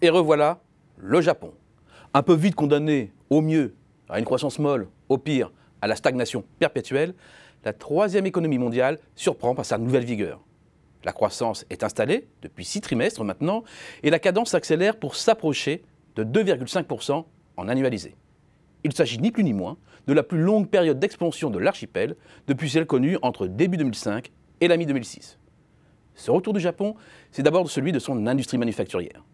Et revoilà le Japon. Un peu vite condamné, au mieux, à une croissance molle, au pire, à la stagnation perpétuelle, la troisième économie mondiale surprend par sa nouvelle vigueur. La croissance est installée depuis 6 trimestres maintenant et la cadence s'accélère pour s'approcher de 2,5% en annualisé. Il s'agit ni plus ni moins de la plus longue période d'expansion de l'archipel depuis celle connue entre début 2005 et la mi-2006. Ce retour du Japon, c'est d'abord celui de son industrie manufacturière.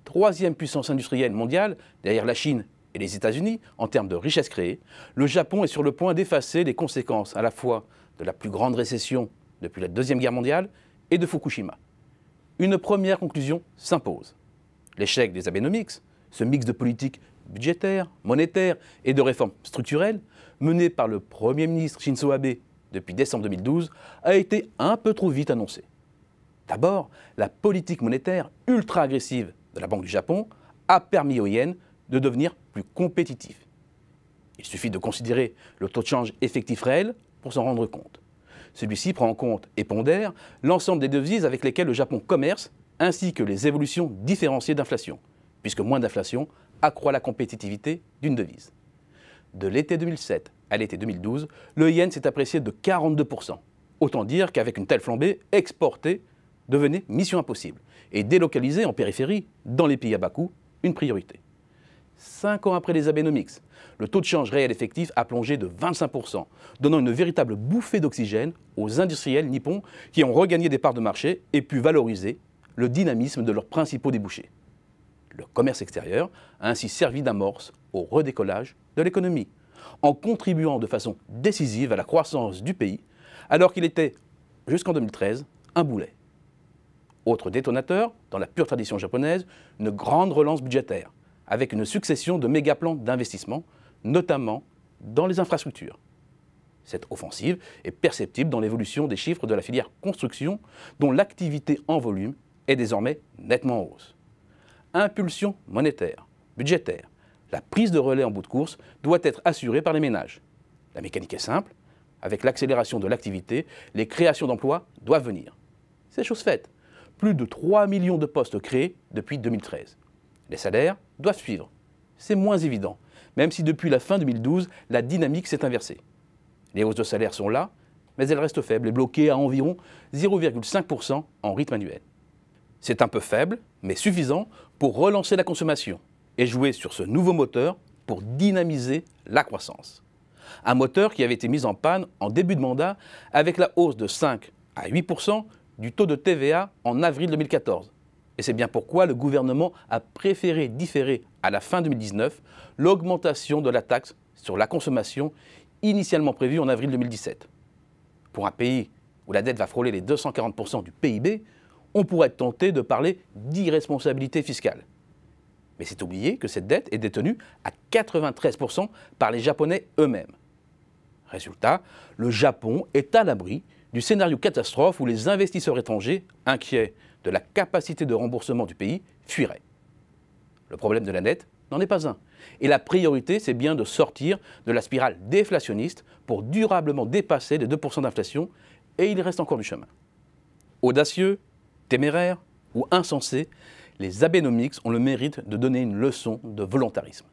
Troisième puissance industrielle mondiale, derrière la Chine et les États-Unis, en termes de richesse créée, le Japon est sur le point d'effacer les conséquences à la fois de la plus grande récession depuis la Deuxième Guerre mondiale et de Fukushima. Une première conclusion s'impose. L'échec des Abenomics, ce mix de politique budgétaire, monétaire et de réformes structurelles, mené par le Premier ministre Shinzo Abe depuis décembre 2012, a été un peu trop vite annoncé. D'abord, la politique monétaire ultra agressive de la Banque du Japon a permis au yen de devenir plus compétitif. Il suffit de considérer le taux de change effectif réel pour s'en rendre compte. Celui-ci prend en compte et pondère l'ensemble des devises avec lesquelles le Japon commerce, ainsi que les évolutions différenciées d'inflation, puisque moins d'inflation accroît la compétitivité d'une devise. De l'été 2007 à l'été 2012, le yen s'est apprécié de 42%. Autant dire qu'avec une telle flambée, exporter devenait mission impossible et délocaliser en périphérie, dans les pays à bas coût, une priorité. 5 ans après les Abenomics, le taux de change réel effectif a plongé de 25%, donnant une véritable bouffée d'oxygène aux industriels nippons qui ont regagné des parts de marché et pu valoriser le dynamisme de leurs principaux débouchés. Le commerce extérieur a ainsi servi d'amorce au redécollage de l'économie, en contribuant de façon décisive à la croissance du pays, alors qu'il était, jusqu'en 2013, un boulet. Autre détonateur, dans la pure tradition japonaise, une grande relance budgétaire, avec une succession de méga-plans d'investissement, notamment dans les infrastructures. Cette offensive est perceptible dans l'évolution des chiffres de la filière construction, dont l'activité en volume est désormais nettement en hausse. Impulsion monétaire, budgétaire, la prise de relais en bout de course doit être assurée par les ménages. La mécanique est simple, avec l'accélération de l'activité, les créations d'emplois doivent venir. C'est chose faite. Plus de 3 millions de postes créés depuis 2013. Les salaires doivent suivre. C'est moins évident, même si depuis la fin 2012, la dynamique s'est inversée. Les hausses de salaire sont là, mais elles restent faibles et bloquées à environ 0,5% en rythme annuel. C'est un peu faible, mais suffisant pour relancer la consommation et jouer sur ce nouveau moteur pour dynamiser la croissance. Un moteur qui avait été mis en panne en début de mandat avec la hausse de 5 à 8% du taux de TVA en avril 2014. Et c'est bien pourquoi le gouvernement a préféré différer à la fin 2019 l'augmentation de la taxe sur la consommation initialement prévue en avril 2017. Pour un pays où la dette va frôler les 240% du PIB, on pourrait être tenté de parler d'irresponsabilité fiscale. Mais c'est oublier que cette dette est détenue à 93% par les Japonais eux-mêmes. Résultat, le Japon est à l'abri du scénario catastrophe où les investisseurs étrangers, inquiets de la capacité de remboursement du pays, fuiraient. Le problème de la dette n'en est pas un. Et la priorité, c'est bien de sortir de la spirale déflationniste pour durablement dépasser les 2% d'inflation, et il reste encore du chemin. Audacieux, téméraires ou insensés, les Abenomics ont le mérite de donner une leçon de volontarisme.